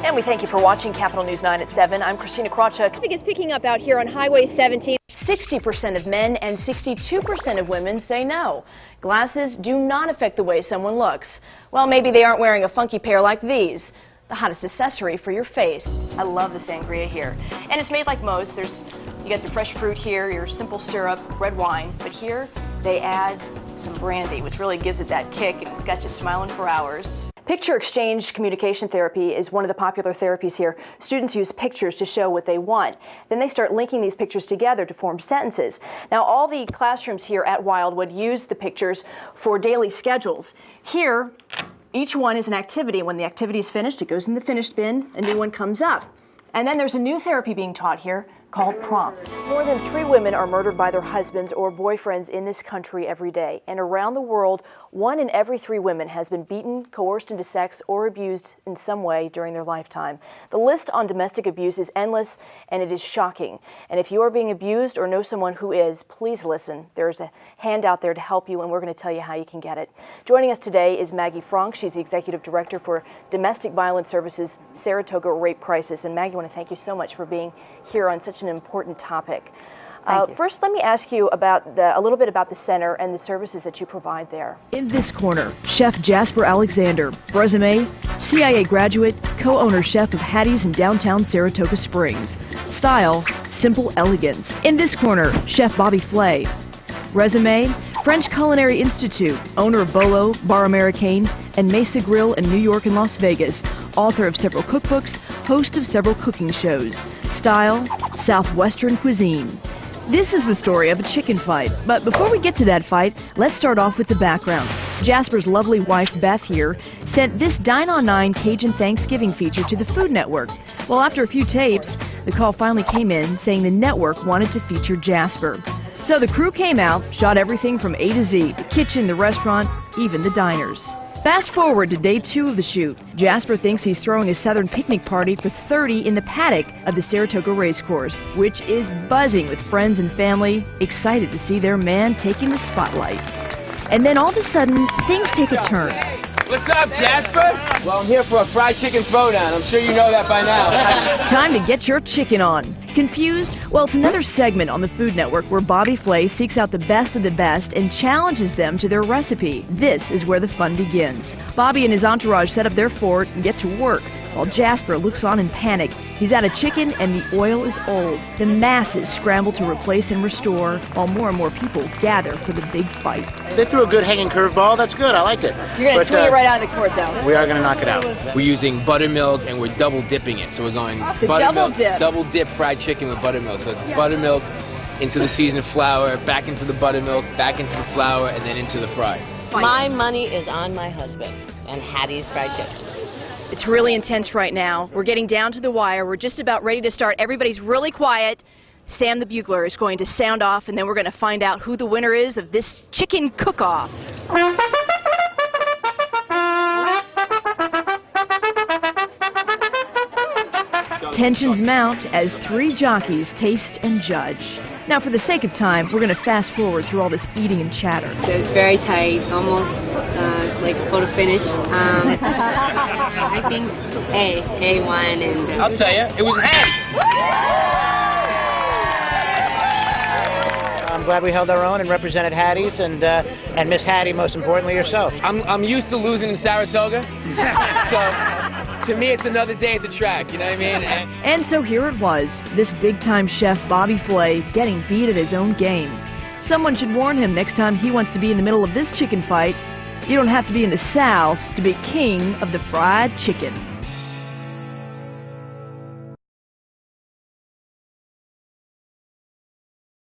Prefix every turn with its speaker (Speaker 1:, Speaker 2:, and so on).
Speaker 1: And we thank you for watching Capital News 9 at 7. I'm Kristina Krawchuk.
Speaker 2: Traffic is picking up out here on Highway 17.
Speaker 1: 60% of men and 62% of women say no. Glasses do not affect the way someone looks. Well, maybe they aren't wearing a funky pair like these. The hottest accessory for your face. I love the sangria here. And it's made like most. You got the fresh fruit here, your simple syrup, red wine. But here, they add some brandy, which really gives it that kick, and it's got you smiling for hours. Picture exchange communication therapy is one of the popular therapies here. Students use pictures to show what they want. Then they start linking these pictures together to form sentences. Now, all the classrooms here at Wildwood use the pictures for daily schedules. Here, each one is an activity. When the activity is finished, it goes in the finished bin, a new one comes up. And then there's a new therapy being taught here called prompt. More than 3 women are murdered by their husbands or boyfriends in this country every day. And around the world, 1 in every 3 women has been beaten, coerced into sex, or abused in some way during their lifetime. The list on domestic abuse is endless, and it is shocking. And if you are being abused or know someone who is, please listen. There's a hand out there to help you, and we're going to tell you how you can get it. Joining us today is Maggie Frank. She's the Executive Director for Domestic Violence Services Saratoga Rape Crisis. And Maggie, I want to thank you so much for being here on such an important topic. First, let me ask you about a little bit about the center and the services that you provide there.
Speaker 3: In this corner, Chef Jasper Alexander, resume, CIA graduate, co-owner chef of Hattie's in downtown Saratoga Springs. Style, simple elegance. In this corner, Chef Bobby Flay, resume, French Culinary Institute, owner of Bolo, Bar Americain, and Mesa Grill in New York and Las Vegas, author of several cookbooks, host of several cooking shows. Style, Southwestern cuisine. This is the story of a chicken fight, but before we get to that fight, let's start off with the background. Jasper's lovely wife, Beth here, sent this Dine on 9 Cajun Thanksgiving feature to the Food Network. Well, after a few tapes, the call finally came in saying the network wanted to feature Jasper. So the crew came out, shot everything from A to Z, the kitchen, the restaurant, even the diners. Fast forward to day 2 of the shoot. Jasper thinks he's throwing a Southern picnic party for 30 in the paddock of the Saratoga Racecourse, which is buzzing with friends and family, excited to see their man taking the spotlight. And then all of a sudden, things take a turn.
Speaker 4: What's up, Jasper? Well, I'm here for a fried chicken throwdown. I'm sure you know that by now.
Speaker 3: Time to get your chicken on. Confused? Well, it's another segment on the Food Network where Bobby Flay seeks out the best of the best and challenges them to their recipe. This is where the fun begins. Bobby and his entourage set up their fort and get to work, while Jasper looks on in panic. He's out of chicken and the oil is old. The masses scramble to replace and restore, while more and more people gather for the big fight.
Speaker 5: They threw a good hanging curveball. That's good. I like it.
Speaker 1: You're going to swing it right out of the court, though.
Speaker 5: We are going to knock it out.
Speaker 4: We're using buttermilk and we're double dipping it. So we're going double dip fried chicken with buttermilk. So it's buttermilk into the seasoned flour, back into the buttermilk, back into the flour, and then into the fry.
Speaker 6: My money is on my husband and Hattie's fried chicken.
Speaker 2: It's really intense right now. We're getting down to the wire. We're just about ready to start. Everybody's really quiet. Sam the bugler is going to sound off, and then we're going to find out who the winner is of this chicken cook-off.
Speaker 3: Tensions mount as 3 jockeys taste and judge. Now, for the sake of time, we're going to fast forward through all this eating and chatter.
Speaker 7: It's very tight, almost like photo finish. I think A won, and
Speaker 4: I'll tell you, it was Hattie.
Speaker 5: I'm glad we held our own and represented Hattie's and Miss Hattie, most importantly, yourself.
Speaker 4: I'm used to losing in Saratoga, so to me it's another day at the track, you know what I mean?
Speaker 3: And so here it was, this big-time chef Bobby Flay getting beat at his own game. Someone should warn him next time he wants to be in the middle of this chicken fight. You don't have to be in the South to be king of the fried chicken.